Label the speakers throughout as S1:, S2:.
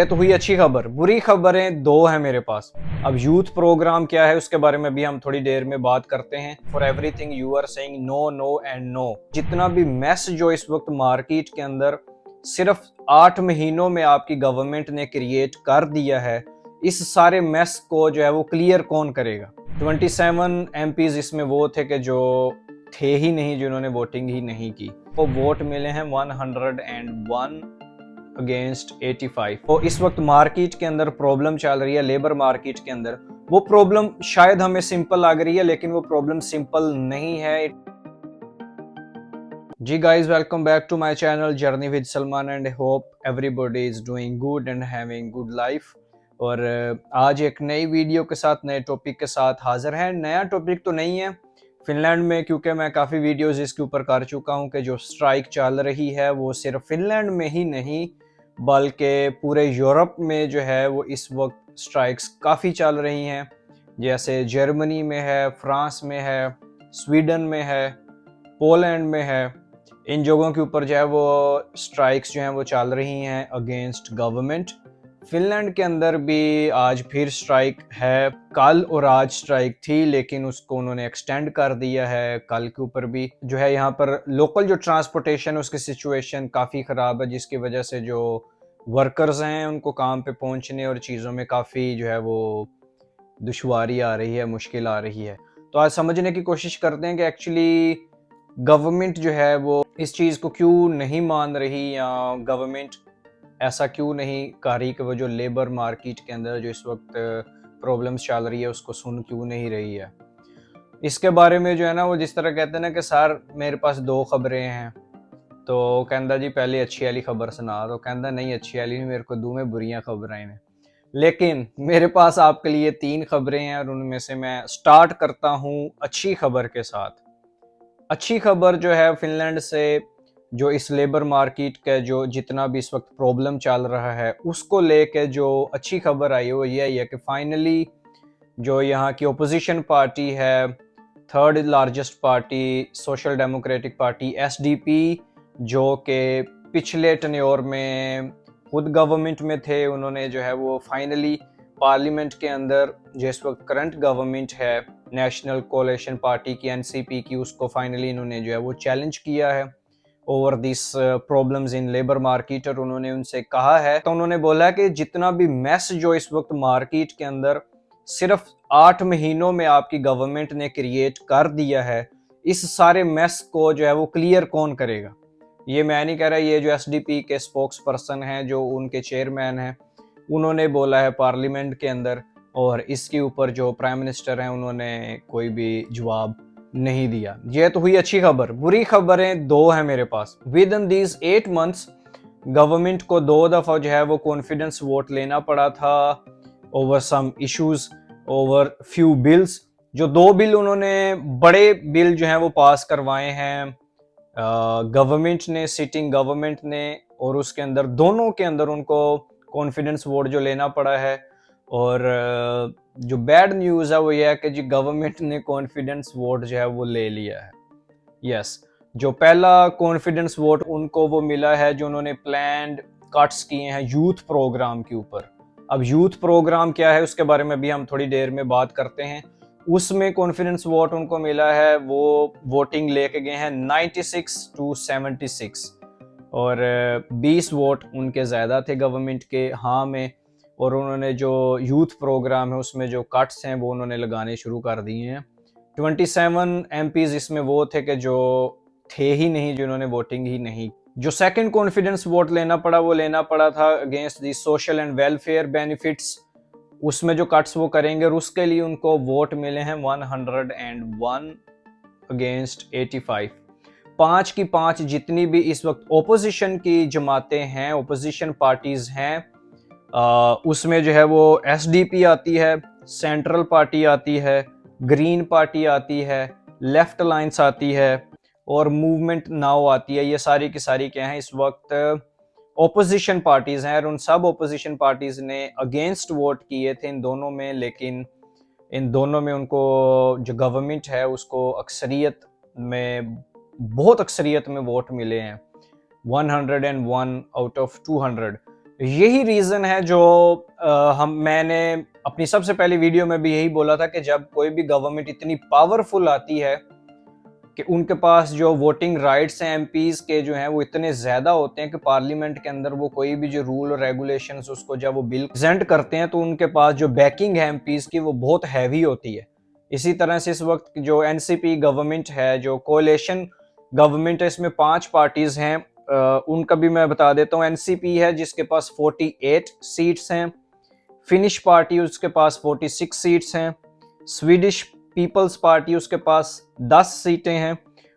S1: तो हुई अच्छी खबर। बुरी खबरें दो हैं मेरे पास। अब यूथ प्रोग्राम क्या है उसके बारे में भी हम थोड़ी देर में बात करते हैं। For everything you are saying no no and no. जितना भी मैस जो इस वक्त मार्केट के अंदर सिर्फ 8 महीनों में आपकी गवर्नमेंट ने क्रिएट कर दिया है, इस सारे मैस को जो है वो क्लियर कौन करेगा। 27 एमपीज इसमें वो थे कि जो थे ही नहीं, जिन्होंने वोटिंग ही नहीं की। वो वोट मिले हैं 101 अगेंस्ट 85। तो इस वक्त मार्केट के अंदर प्रॉब्लम चल रही है, लेबर मार्केट के अंदर। वो प्रॉब्लम शायद हमें सिंपल लग रही है, लेकिन वो प्रॉब्लम सिंपल नहीं है। जी guys, welcome back to my channel journey with Salman and hope everybody is doing good and having good life. और आज एक नई वीडियो के साथ, नए टॉपिक के साथ हाजिर है। नया टॉपिक तो नहीं है फिनलैंड में, क्योंकि मैं काफ़ी वीडियोस इसके ऊपर कर चुका हूं कि जो स्ट्राइक चल रही है वो सिर्फ फिनलैंड में ही नहीं बल्कि पूरे यूरोप में जो है वो इस वक्त स्ट्राइक्स काफ़ी चल रही हैं। जैसे जर्मनी में है, फ्रांस में है, स्वीडन में है, पोलैंड में है। इन जगहों के ऊपर जो है वो स्ट्राइक्स जो हैं वो चल रही हैं अगेंस्ट गवर्नमेंट। फिनलैंड के अंदर भी आज फिर स्ट्राइक है। कल और आज स्ट्राइक थी, लेकिन उसको उन्होंने एक्सटेंड कर दिया है। कल के ऊपर भी जो है यहाँ पर लोकल जो ट्रांसपोर्टेशन उसकी सिचुएशन काफ़ी ख़राब है, जिसकी वजह से जो वर्कर्स हैं उनको काम पे पहुँचने और चीज़ों में काफ़ी जो है वो दुश्वारी आ रही है, मुश्किल आ रही है। तो आज समझने की कोशिश करते हैं कि एक्चुअली गवर्नमेंट जो है वो इस चीज़ को क्यों नहीं मान रही, या गवर्नमेंट ऐसा क्यों नहीं कर रही कि वो जो लेबर मार्केट के अंदर जो इस वक्त प्रॉब्लम्स चल रही है उसको सुन क्यों नहीं रही है। इसके बारे में जो है ना वो जिस तरह कहते हैं ना कि सर मेरे पास 2 खबरें हैं, तो कहता जी पहले अच्छी वाली खबर सुना। तो कहता नहीं, अच्छी वाली नहीं, मेरे को दो में बुरियां खबरें हैं। लेकिन मेरे पास आपके लिए 3 खबरें हैं और उनमें से मैं स्टार्ट करता हूँ अच्छी खबर के साथ। अच्छी खबर जो है फिनलैंड से, जो इस लेबर मार्केट का जो जितना भी इस वक्त प्रॉब्लम चल रहा है उसको लेके जो अच्छी खबर आई वो यही है कि फाइनली जो यहाँ की ओपोजिशन पार्टी है, third largest party social democratic party SDP, जो कि पिछले टेन्योर में खुद गवर्नमेंट में थे, उन्होंने जो है वो फाइनली पार्लियामेंट के अंदर जो इस वक्त करंट गवर्नमेंट है नेशनल कोalition पार्टी की, एनसीपी की, उसको फाइनली इन्होंने जो है वो चैलेंज किया है over this problems in labour market. और उन्होंने उनसे कहा है, तो उन्होंने बोला कि जितना भी मैस जो इस वक्त मार्केट के अंदर सिर्फ 8 महीनों में आपकी गवर्नमेंट ने क्रिएट कर दिया है, इस सारे मैस को जो है वो क्लियर कौन करेगा। ये मैं नहीं कह रहा, ये जो एसडीपी के स्पोक्स पर्सन है, जो उनके चेयरमैन हैं, उन्होंने बोला है पार्लियामेंट के अंदर। और इसके ऊपर जो प्राइम मिनिस्टर हैं उन्होंने कोई भी जवाब नहीं दिया। ये तो हुई अच्छी खबर। बुरी खबरें 2 हैं मेरे पास। Within these 8 months government को 2 दफा जो है वो कॉन्फिडेंस वोट लेना पड़ा था over some issues, over few bills. जो 2 बिल उन्होंने, बड़े बिल जो हैं वो पास करवाए हैं गवर्नमेंट ने, सिटिंग गवर्नमेंट ने, और उसके अंदर दोनों के अंदर उनको कॉन्फिडेंस वोट जो लेना पड़ा है। और जो बैड न्यूज़ है वो ये है कि जी गवर्नमेंट ने कॉन्फिडेंस वोट जो है वो ले लिया है। यस, जो पहला कॉन्फिडेंस वोट उनको वो मिला है जो उन्होंने प्लान्ड कट्स किए हैं यूथ प्रोग्राम के ऊपर। अब यूथ प्रोग्राम क्या है उसके बारे में भी हम थोड़ी देर में बात करते हैं। उसमें कॉन्फिडेंस वोट उनको मिला है, वो वोटिंग लेके गए हैं 96 to 76, और 20 वोट उनके ज़्यादा थे गवर्नमेंट के हाँ में। और उन्होंने जो यूथ प्रोग्राम है उसमें जो कट्स हैं वो उन्होंने लगाने शुरू कर दिए हैं। 27 एमपीज इसमें वो थे कि जो थे ही नहीं, जिन्होंने वोटिंग ही नहीं। जो सेकंड कॉन्फिडेंस वोट लेना पड़ा वो लेना पड़ा था against the social and welfare benefits. उसमें जो कट्स वो करेंगे और उसके लिए उनको वोट मिले हैं 101 अगेंस्ट 85। 5 की 5 जितनी भी इस वक्त ओपोजिशन की जमातें हैं, ओपोजिशन पार्टीज हैं, उसमें जो है वो एसडीपी आती है, सेंट्रल पार्टी आती है, ग्रीन पार्टी आती है, लेफ्ट अलायंस आती है और मूवमेंट नाउ आती है। ये सारी की सारी क्या हैं इस वक्त ओपोजिशन पार्टीज हैं, और उन सब ओपोजिशन पार्टीज ने अगेंस्ट वोट किए थे इन दोनों में। लेकिन इन दोनों में उनको जो गवर्नमेंट है उसको अक्सरियत में, बहुत अक्सरियत में वोट मिले हैं, 101 आउट ऑफ 200। यही रीज़न है जो मैंने अपनी सबसे पहली वीडियो में भी यही बोला था कि जब कोई भी गवर्नमेंट इतनी पावरफुल आती है कि उनके पास जो वोटिंग राइट्स हैं एमपीज के जो हैं वो इतने ज़्यादा होते हैं कि पार्लियामेंट के अंदर वो कोई भी जो रूल और रेगुलेशंस उसको जब वो बिल प्रेजेंट करते हैं तो उनके पास जो बैकिंग है एमपीज की वो बहुत हैवी होती है। इसी तरह से इस वक्त जो एनसीपी गवर्नमेंट है, जो कोalition गवर्नमेंट है, इसमें 5 पार्टीज हैं। उनका भी मैं बता देता हूँ। एनसीपी है जिसके पास 48 सीट्स हैं, फिनिश पार्टी उसके पास 46 सीट्स हैं, स्वीडिश पीपल्स पार्टी उसके पास 10 सीटें हैं,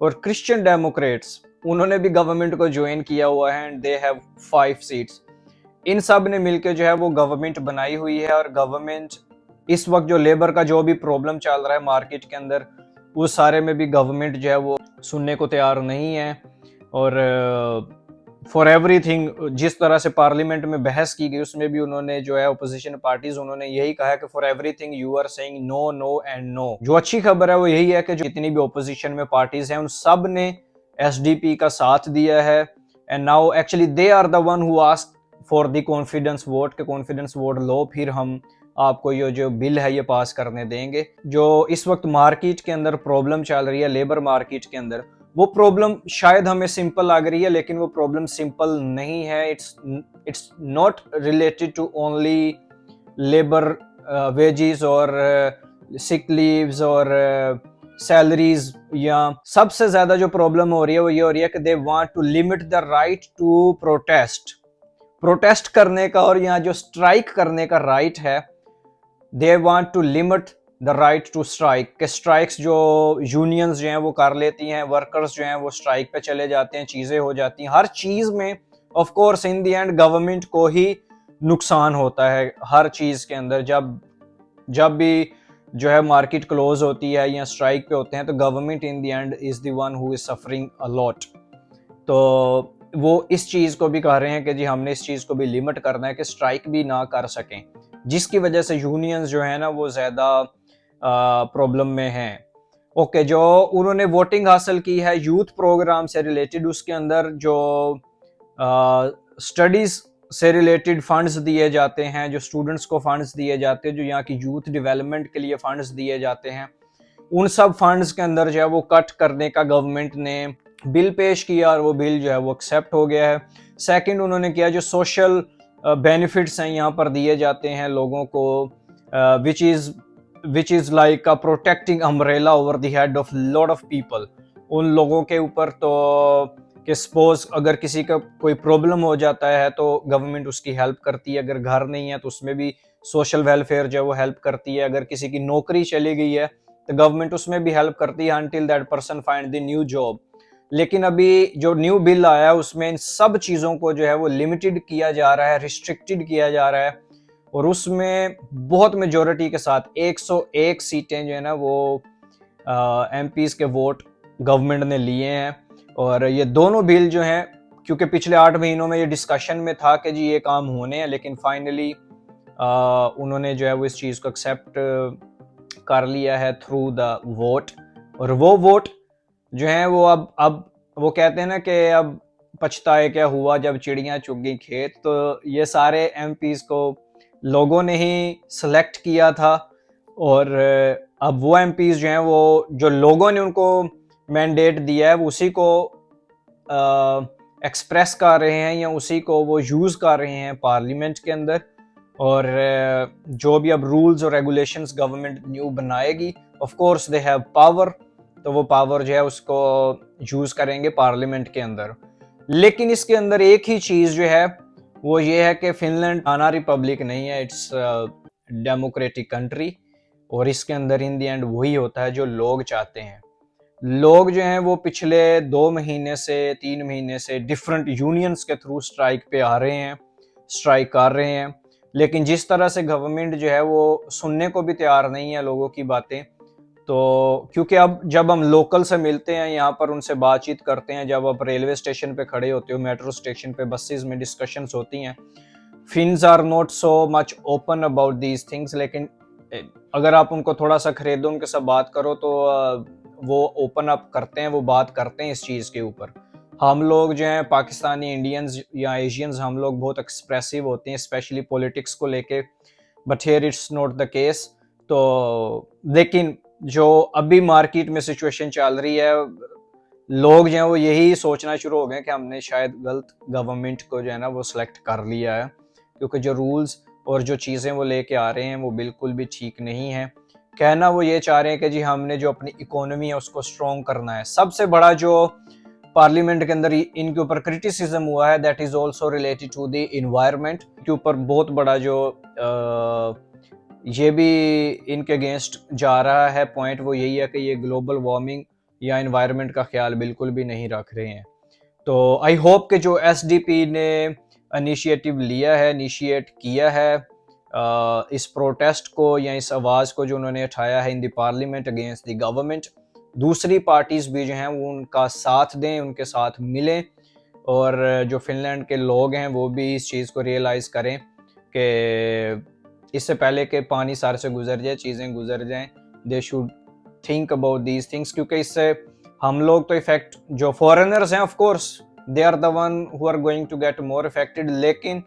S1: और क्रिश्चियन डेमोक्रेट्स उन्होंने भी गवर्नमेंट को ज्वाइन किया हुआ है एंड दे हैव 5 सीट्स। इन सब ने मिलकर जो है वो गवर्नमेंट बनाई हुई है। और गवर्नमेंट इस वक्त जो लेबर का जो भी प्रॉब्लम चल रहा है मार्केट के अंदर, उस सारे में भी गवर्नमेंट जो है वो सुनने को तैयार नहीं है। और फॉर एवरीथिंग जिस तरह से पार्लियामेंट में बहस की गई उसमें भी उन्होंने जो है अपोजिशन पार्टीज उन्होंने यही कहा है कि for everything you are saying no no and no. जो अच्छी खबर है वो यही है कि जो जितनी भी अपोजिशन में पार्टीज हैं उन सब ने एसडीपी का साथ दिया है। And now actually they are the one who ask for the confidence vote के कॉन्फिडेंस वोट लो, फिर हम आपको ये जो बिल है ये पास करने देंगे। जो इस वक्त मार्केट के अंदर प्रॉब्लम चल रही है लेबर मार्केट के अंदर, वो प्रॉब्लम शायद हमें सिंपल लग रही है लेकिन वो प्रॉब्लम सिंपल नहीं है। It's not related to only labour wages और सिक लीव्स और सैलरीज। या सबसे ज्यादा जो प्रॉब्लम हो रही है वो ये हो रही है कि they want to limit the right to protest करने का, और यहाँ जो स्ट्राइक करने का राइट है, they want to limit the right to strike. के स्ट्राइक्स जो यूनियंस जो हैं वो कर लेती हैं, वर्कर्स जो हैं वो स्ट्राइक पे चले जाते हैं, चीजें हो जाती हैं। हर चीज में of course in the end government को ही नुकसान होता है हर चीज के अंदर। जब भी जो है मार्केट क्लोज होती है या स्ट्राइक पे होते हैं तो government in the end is the one who is suffering a lot. तो वो इस चीज को भी कह रहे हैं कि जी हमने इस चीज को भी लिमिट करना है कि स्ट्राइक भी ना कर सकें, जिसकी वजह से यूनियंस जो है ना वो ज्यादा प्रॉब्लम में हैं। ओके, जो उन्होंने वोटिंग हासिल की है यूथ प्रोग्राम से रिलेटेड, उसके अंदर जो स्टडीज से रिलेटेड फंड्स दिए जाते हैं, जो स्टूडेंट्स को फंड्स दिए जाते हैं, जो यहाँ की यूथ डेवलपमेंट के लिए फंड्स दिए जाते हैं, उन सब फंड्स के अंदर जो है वो कट करने का गवर्नमेंट ने बिल पेश किया और वो बिल जो है वो एक्सेप्ट हो गया है। सेकंड उन्होंने किया जो सोशल बेनिफिट्स हैं यहाँ पर दिए जाते हैं लोगों को, which is like a protecting umbrella over the head of lot of people. उन लोगों के ऊपर तो कि सपोज अगर किसी का कोई प्रॉब्लम हो जाता है तो गवर्नमेंट उसकी हेल्प करती है, अगर घर नहीं है तो उसमें भी सोशल वेलफेयर जो है वो हेल्प करती है, अगर किसी की नौकरी चली गई है तो गवर्नमेंट उसमें भी हेल्प करती है until that person find the new job. लेकिन अभी जो न्यू बिल आया है उसमें इन सब चीज़ों को जो है वो लिमिटेड किया जा रहा है, रिस्ट्रिक्टेड किया जा रहा है। और उसमें बहुत मेजोरिटी के साथ 101 सीटें जो है ना वो एमपीज के वोट गवर्नमेंट ने लिए हैं। और ये दोनों बिल जो हैं, क्योंकि पिछले 8 महीनों में ये डिस्कशन में था कि जी ये काम होने हैं, लेकिन फाइनली उन्होंने जो है वो इस चीज़ को एक्सेप्ट कर लिया है थ्रू द वोट। और वो वोट जो है वो अब वो कहते हैं ना कि अब पछताए क्या हुआ जब चिड़ियां चुग गई खेत। तो ये सारे एमपीज को लोगों ने ही सिलेक्ट किया था, और अब वो एमपीज जो हैं वो जो लोगों ने उनको मैंडेट दिया है वो उसी को एक्सप्रेस कर रहे हैं या उसी को वो यूज़ कर रहे हैं पार्लियामेंट के अंदर। और जो भी अब रूल्स और रेगुलेशंस गवर्नमेंट न्यू बनाएगी, of course they have power, तो वो पावर जो है उसको यूज करेंगे पार्लियामेंट के अंदर। लेकिन इसके अंदर एक ही चीज जो है वो ये है कि फिनलैंड आना रिपब्लिक नहीं है, इट्स डेमोक्रेटिक कंट्री। और इसके अंदर इन दी एंड वही होता है जो लोग चाहते हैं। लोग जो हैं वो पिछले 2 महीने से 3 महीने से डिफरेंट यूनियंस के थ्रू स्ट्राइक पे आ रहे हैं, स्ट्राइक कर रहे हैं, लेकिन जिस तरह से गवर्नमेंट जो है वो सुनने को भी तैयार नहीं है लोगों की बातें। तो क्योंकि अब जब हम लोकल से मिलते हैं यहाँ पर उनसे बातचीत करते हैं, जब आप रेलवे स्टेशन पे खड़े होते हो, मेट्रो स्टेशन पे, बसेस में डिस्कशंस होती हैं, Finns are not so much open about these things. लेकिन अगर आप उनको थोड़ा सा खरीदो, उनके साथ बात करो तो वो ओपन अप करते हैं, वो बात करते हैं इस चीज़ के ऊपर। हम लोग जो हैं पाकिस्तानी इंडियंस या एशियंस, हम लोग बहुत एक्सप्रेसिव होते हैं स्पेशली पॉलिटिक्स को लेके, but here it's not the case. तो लेकिन जो अभी मार्केट में सिचुएशन चल रही है, लोग जो हैं वो यही सोचना शुरू हो गए कि हमने शायद गलत गवर्नमेंट को जो है ना वो सिलेक्ट कर लिया है, क्योंकि जो रूल्स और जो चीज़ें वो लेके आ रहे हैं वो बिल्कुल भी ठीक नहीं है। कहना वो ये चाह रहे हैं कि जी हमने जो अपनी इकोनॉमी है उसको स्ट्रॉन्ग करना है। सबसे बड़ा जो पार्लियामेंट के अंदर इनके ऊपर क्रिटिसिज्म हुआ है, that is also related to the environment के ऊपर बहुत बड़ा जो ये भी इनके अगेंस्ट जा रहा है पॉइंट, वो यही है कि ये ग्लोबल वार्मिंग या इन्वायरमेंट का ख्याल बिल्कुल भी नहीं रख रहे हैं। तो आई होप कि जो एसडीपी ने इनिशिएटिव लिया है, इनिशिएट किया है इस प्रोटेस्ट को या इस आवाज़ को जो उन्होंने उठाया है in the parliament against the government, दूसरी पार्टीज भी जो हैं वो उनका साथ दें, उनके साथ मिलें, और जो फिनलैंड के लोग हैं वो भी इस चीज़ को रियलाइज़ करें कि इससे पहले कि पानी सर से गुजर जाए, चीज़ें गुजर जाएं, they should think about these things, क्योंकि इससे हम लोग तो इफेक्ट, जो फॉरेनर्स हैं of course they are the one who are going to get more affected, लेकिन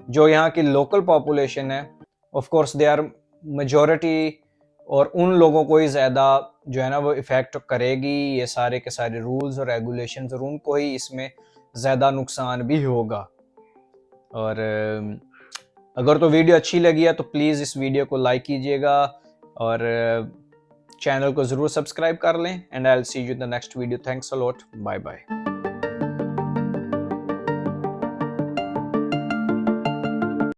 S1: जो यहाँ की लोकल पॉपुलेशन है of course they are majority, और उन लोगों को ही ज़्यादा जो है ना वो इफ़ेक्ट करेगी ये सारे के सारे रूल्स और रेगुलेशंस, और उनको ही इसमें ज़्यादा नुकसान भी होगा। और अगर तो वीडियो अच्छी लगी है तो प्लीज़ इस वीडियो को लाइक कीजिएगा और चैनल को ज़रूर सब्सक्राइब कर लें, and I will see you in the next video. Thanks a lot, bye bye.